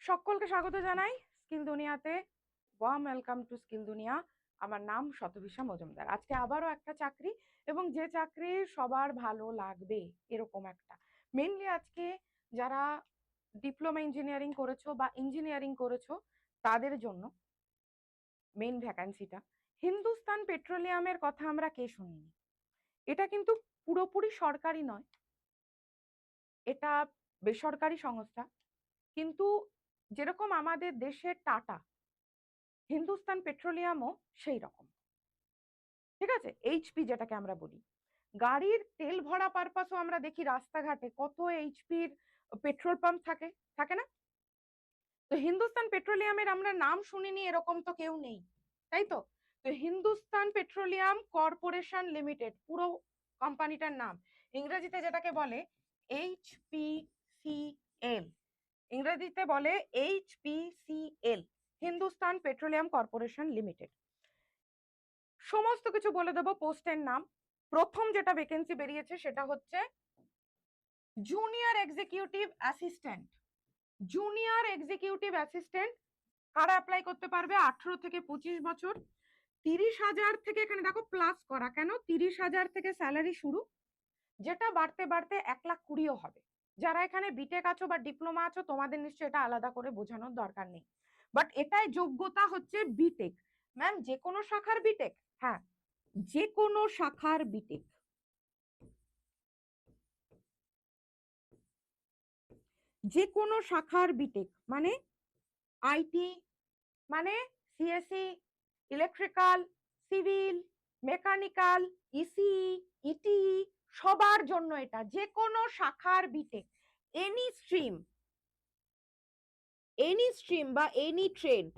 সকলকে স্বাগত জানাই স্কিল দুনিয়াতে। ওয়ার্ম ওয়েলকাম টু স্কিল দুনিয়া। আমার নাম শতভিষা মজুমদার। আজকে আবারও একটা চাকরি, এবং যে চাকরি সবার ভালো লাগবে এরকম একটা। মেইনলি আজকে যারা ডিপ্লোমা ইঞ্জিনিয়ারিং করেছো বা ইঞ্জিনিয়ারিং করেছো তাদের জন্য মেইন ভ্যাকান্সিটা। হিন্দুস্তান পেট্রোলিয়ামের কথা আমরা কে শুনিনি? এটা কিন্তু পুরোপুরি সরকারি নয়, এটা বেসরকারি সংস্থা। কিন্তু যেরকম আমাদের দেশের টাটা, হিন্দুস্তান পেট্রোলিয়ামও সেই রকম। ঠিক আছে, এইচপি যেটাকে আমরা বলি, গাড়ির তেল ভরা পারপাসও আমরা দেখি রাস্তাঘাটে কত এইচপির পেট্রোল পাম্প থাকে, থাকে না? তো হিন্দুস্তান পেট্রোলিয়ামের আমরা নাম শুনিনি এরকম তো কেউ নেই, তাই তো? তো হিন্দুস্তান পেট্রোলিয়াম কর্পোরেশন লিমিটেড পুরো কোম্পানিটার নাম। ইংরেজিতে যেটাকে বলে এইচপিসিএল, ইংরেজিতে বলে HPCL, Hindustan petroleum corporation limited. সমস্ত কিছু বলে দেবো। পোস্টের নাম, প্রথম যেটা ভ্যাকেন্সি বেরিয়েছে সেটা হচ্ছে junior executive assistant. Junior executive assistant কারা অ্যাপ্লাই করতে পারবে? 18 থেকে 25 বছর। 30,000 থেকে, এখানে দেখো প্লাস করা কেন, 30,000 থেকে স্যালারি শুরু, যেটা বাড়তে বাড়তে 1,20,000 হবে। যারা এখানে বিটেক আছো বা ডিপ্লোমা আছো তোমাদের নিশ্চয়ই এটা আলাদা করে বোঝানোর দরকার নেই, বাট এটাই যোগ্যতা হচ্ছে বিটেক। ম্যাম যে কোনো শাখার বিটেক? হ্যাঁ, যে কোনো শাখার বিটেক। যে কোনো শাখার বিটেক মানে আইটি, মানে CSC, electrical, civil, mechanical, ECE, ETE, সবার জন্য এটা। যে কোনো শাখার BTech, any stream, any stream বা এনি ট্রেড,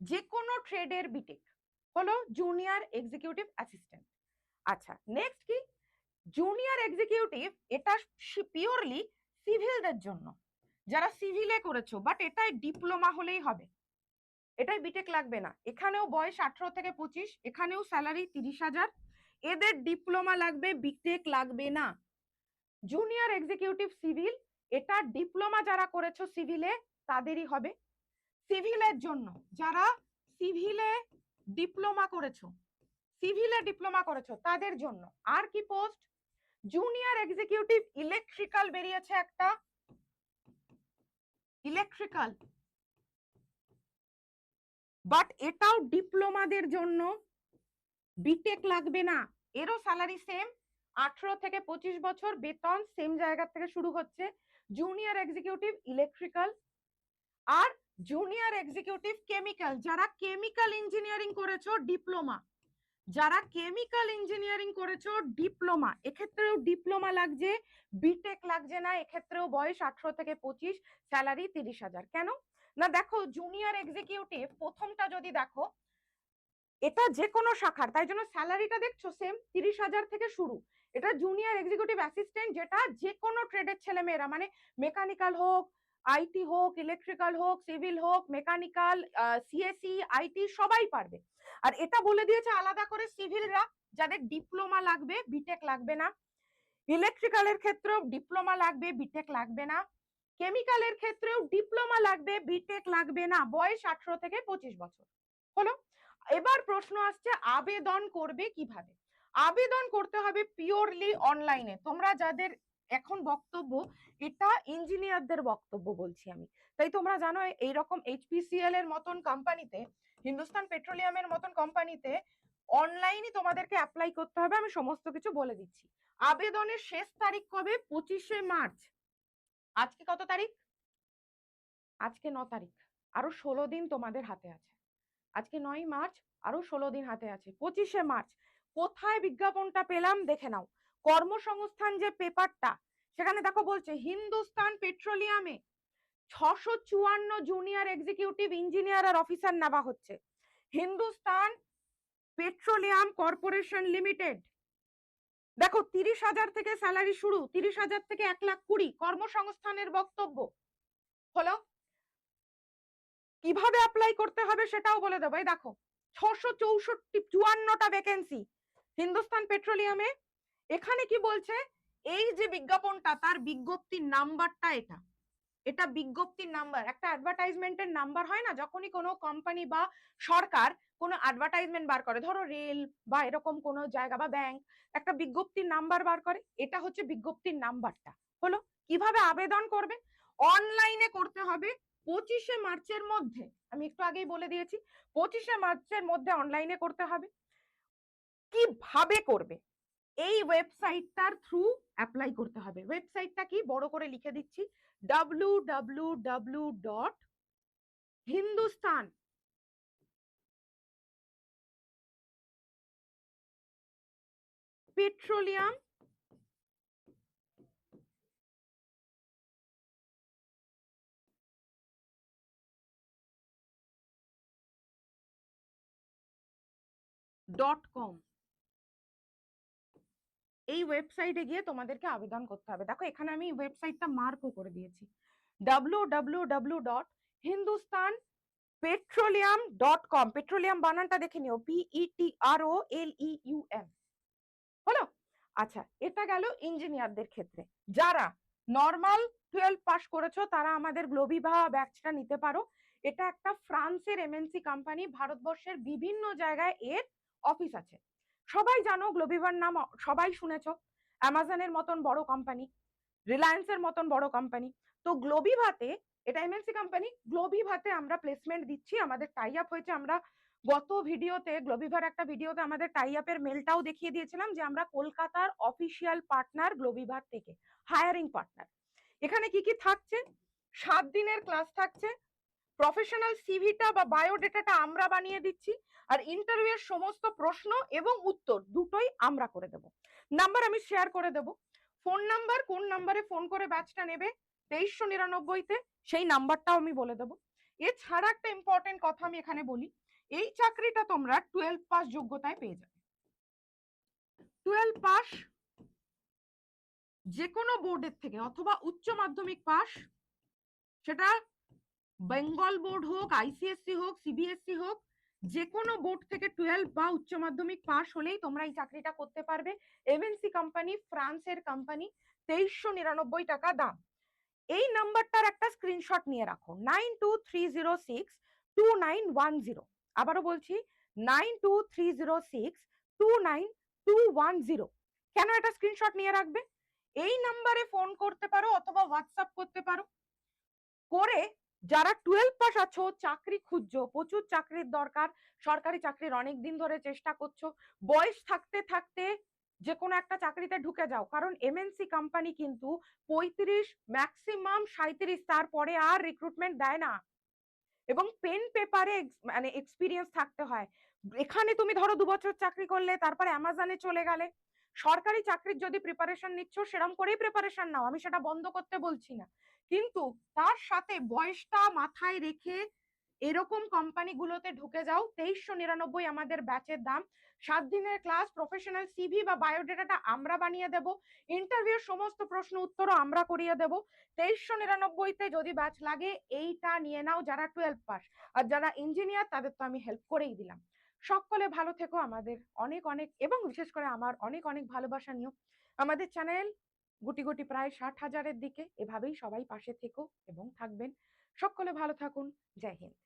যে কোনো ট্রেডের বিটেক হলো জুনিয়র এক্সিকিউটিভ অ্যাসিস্ট্যান্ট। আচ্ছা, নেক্সট কি? জুনিয়র এক্সিকিউটিভ এটা পিওরলি সিভিলদের জন্য, যারা সিভিলে করেছো, বাট এটাই ডিপ্লোমা হলেই হবে, এটাই বিটেক লাগবে না। এখানেও বয়স 18 থেকে 25, এখানেও স্যালারি 30,000। এদের ডিপ্লোমা লাগবে, বিটেক লাগবে না। জুনিয়র এক্সিকিউটিভ সিভিল, এটা ডিপ্লোমা যারা করেছো সিভিলে তাদেরই হবে। সিভিলের জন্য যারা সিভিলে ডিপ্লোমা করেছো, সিভিলে ডিপ্লোমা করেছো তাদের জন্য। আর কি পোস্ট? জুনিয়র এক্সিকিউটিভ ইলেকট্রিক্যাল বেরিয়েছে একটা, ইলেকট্রিক্যাল, বাট এটাও ডিপ্লোমাদের জন্য, বিটেক লাগবে না। এরও স্যালারি সেম, 18 থেকে 25 বছর, বেতন সেম জায়গা থেকে শুরু হচ্ছে। জুনিয়র এক্সিকিউটিভ ইলেকট্রিক্যাল আর জুনিয়র এক্সিকিউটিভ কেমিক্যাল, যারা কেমিক্যাল ইঞ্জিনিয়ারিং করেছো ডিপ্লোমা, যারা কেমিক্যাল ইঞ্জিনিয়ারিং করেছো ডিপ্লোমা, এক্ষেত্রেও ডিপ্লোমা লাগছে, বিটেক লাগছে না। এক্ষেত্রেও বয়স 18 থেকে 25, স্যালারি 30,000। কেন না? দেখো জুনিয়র এক্সিকিউটিভ প্রথমটা যদি দেখো, এটা যে কোনো শাখার, তাই জন্য স্যালারিটা দেখছো সেম 30,000 থেকে শুরু। এটা জুনিয়র এক্সিকিউটিভ অ্যাসিস্ট্যান্ট, যেটা যে কোনো ট্রেডের ছেলে মেয়েরা, মানে মেকানিক্যাল হোক, আইটি হোক, ইলেকট্রিক্যাল হোক, সিভিল হোক, মেকানিক্যাল, সিএসসি, আইটি সবাই পারবে। আর এটা বলে দিয়েছে আলাদা করে সিভিলরা, যাদের ডিপ্লোমা লাগবে, বিটেক লাগবে না। ইলেকট্রিক্যালের ক্ষেত্রেও ডিপ্লোমা লাগবে, বিটেক লাগবে না। কেমিক্যালের ক্ষেত্রেও ডিপ্লোমা লাগবে, বিটেক লাগবে না। বয়স 18 থেকে 25 বছর হলো। এবার প্রশ্ন আসছে আবেদন করবে কিভাবে? আবেদন করতে হবে পিওরলি অনলাইনে। তোমরা যাদের এখন বক্তব্য, এটা ইঞ্জিনিয়ারদের বক্তব্য বলছি আমি, তাই তোমরা জানো এইরকম এইচপিসিএল এর মতন কোম্পানিতে, হিন্দুস্তান পেট্রোলিয়ামের মতন কোম্পানিতে অনলাইনে তোমাদেরকে অ্যাপ্লাই করতে হবে। আমি সমস্ত কিছু বলে দিচ্ছি। আবেদনের শেষ তারিখ কবে? 25শে মার্চ। আজকে কত তারিখ? আজকে 9 তারিখ। আরো 16 দিন তোমাদের হাতে আছে। আজকে 9 মার্চ, আরো 16 দিন হাতে আছে, 25শে মার্চ। কোথায় বিজ্ঞাপনটা পেলাম দেখে নাও। কর্মসংস্থান যে পেপারটা, সেখানে দেখো বলছে হিন্দুস্তান পেট্রোলিয়ামে 654 জুনিয়র এক্সিকিউটিভ ইঞ্জিনিয়ার আর অফিসার নেওয়া হচ্ছে। হিন্দুস্তান পেট্রোলিয়াম কর্পোরেশন লিমিটেড, দেখো 30,000 থেকে স্যালারি শুরু, 30,000 থেকে 1,20,000। কর্মসংস্থানের বক্তব্য হলো। কিভাবে অ্যাপ্লাই করতে হবে সেটাও বলে দেবো। এই দেখো 654টা ভ্যাকেন্সি হিন্দুস্তান পেট্রোলিয়ামে। এখানে কি বলছে? এই যে বিজ্ঞাপনটা, তার বিজ্ঞপ্তির নাম্বারটা এটা, এটা বিজ্ঞপ্তির নাম্বার, একটা অ্যাডভার্টাইজমেন্টের নাম্বার হয় না, যখনই কোনো কোম্পানি বা সরকার কোনো অ্যাডভার্টাইজমেন্ট বার করে, ধরো রেল বা এরকম কোনো জায়গা বা ব্যাংক একটা বিজ্ঞপ্তির নাম্বার বার করে, এটা হচ্ছে বিজ্ঞপ্তির নাম্বারটা। হলো কিভাবে আবেদন করবে? অনলাইনে করতে হবে 25শে মার্চের মধ্যে, আমি একটু আগেই বলে দিয়েছি 25শে মার্চের মধ্যে অনলাইনে করতে হবে। কিভাবে করবে? এই ওয়েবসাইটটার থ্রু অ্যাপ্লাই করতে হবে। ওয়েবসাইটটা কি বড় করে লিখে দিচ্ছি, www.hindustan petroleum .com, এই ওয়েবসাইটে গিয়ে তোমাদেরকে আবেদন করতে হবে। দেখো এখানে আমি ওয়েবসাইটটা মার্কও করে দিয়েছি, www.hindustan.petroleum.com, পেট্রোলিয়াম বানানটা দেখে নিও, PETROLEUM। হলো, আচ্ছা এটা গেল ইঞ্জিনিয়ারদের ক্ষেত্রে। যারা নর্মাল 12 পাস করেছো তারা আমাদের গ্লোবিভা ব্যাচটা নিতে পারো। এটা একটা ফ্রান্সের এমএনসি কোম্পানি, ভারতবর্ষের বিভিন্ন জায়গায় এর অফিস আছে। সবাই জানো গ্লোবিভার নাম, সবাই শুনেছো, অ্যামাজনের মতন বড় কোম্পানি, রিলায়েন্সের মতন বড় কোম্পানি। তো গ্লোবিভাতে, এটা এমএনসি কোম্পানি, গ্লোবিভাতে আমরা প্লেসমেন্ট দিচ্ছি, আমাদের টাই আপ হয়েছে। আমরা গত ভিডিওতে, গ্লোবিভার একটা ভিডিওতে আমাদের টাই আপের মেলটাও দেখিয়ে দিয়েছিলাম যে আমরা কলকাতার অফিসিয়াল পার্টনার গ্লোবিভার থেকে, হায়ারিং পার্টনার। এখানে কি কি থাকছে? 7 দিনের ক্লাস থাকছে, প্রফেশনাল সিভিটা বা বায়োডেটাটা আমরা বানিয়ে দিচ্ছি, আর ইন্টারভিউয়ের সমস্ত প্রশ্ন এবং উত্তর দুটোই আমরা করে দেব। নাম্বার আমি শেয়ার করে দেব, ফোন নাম্বার, কোন নাম্বারে ফোন করে ব্যাচটা নেবে 2399-তে, সেই নাম্বারটাও আমি বলে দেবো। এছাড়া একটা ইম্পর্টেন্ট কথা আমি এখানে বলি, এই চাকরিটা তোমরা 12 পাস যোগ্যতায় পেয়ে যাবে। 12 পাস যে কোনো বোর্ডের থেকে, অথবা উচ্চ মাধ্যমিক পাস, সেটা বেঙ্গল বোর্ড হোক, আইসিএসসি হোক, সিবিএসসি হোক, যে কোনো বোর্ড থেকে 12 বা উচ্চ মাধ্যমিক পাস হলেই তোমরা এই চাকরিটা করতে পারবে। এমএনসি কোম্পানি, ফ্রান্সের কোম্পানি, 2399 টাকা দাম। এই নাম্বারটার একটা স্ক্রিনশট নিয়ে রাখো, 9230629110। আবারও বলছি 9230629210। কেন এটা স্ক্রিনশট নিয়ে রাখবে? এই নাম্বারে ফোন করতে পারো অথবা হোয়াটসঅ্যাপ করতে পারো করে, যারা 12 পাস আছো, চাকরি খুঁজছো, প্রচুর চাকরির দরকার, সরকারি চাকরির অনেক দিন ধরে চেষ্টা করছো, বয়স থাকতে থাকতে যে কোনো একটা চাকরিতে ঢুকে যাও, কারণ এমএনসি কোম্পানি কিন্তু 35 ম্যাক্সিমাম 37, তারপরে আর রিক্রুটমেন্ট দেয় না, এবং পেন পেপারে মানে এক্সপিরিয়েন্স থাকতে হয়। এখানে তুমি ধরো 2 বছর চাকরি করলে, তারপরে অ্যামাজনে চলে গেলে। সরকারি চাকরির যদি প্রিপারেশন নিচ্ছ সেরকম করেই প্রিপারেশন নাও, আমি সেটা বন্ধ করতে বলছি না, কিন্তু তার সাথে বয়সটা মাথায় রেখে এরকম কোম্পানিগুলোতে ঢুকে যাও। 2399 আমাদের ব্যাচের দাম। 7 দিনের ক্লাস, প্রফেশনাল সিভি বা বায়োডেটাটা আমরা বানিয়ে দেব, ইন্টারভিউর সমস্ত প্রশ্ন উত্তরও আমরা করিয়ে দেব। 2399-তে যদি ব্যাচ লাগে এইটা নিয়ে নাও যারা 12 পাস, আর যারা ইঞ্জিনিয়ার তাদের তো আমি হেল্প করেই দিলাম। সকলে ভালো থেকো, আমাদের অনেক অনেক এবং বিশেষ করে আমার অনেক অনেক ভালোবাসা নিও। আমাদের চ্যানেল গুটি গুটি প্রায় 60,000-এর দিকে, এভাবেই সবাই পাশে থেকো এবং থাকবেন। সকলে ভালো থাকুন। জয় হিন্দ।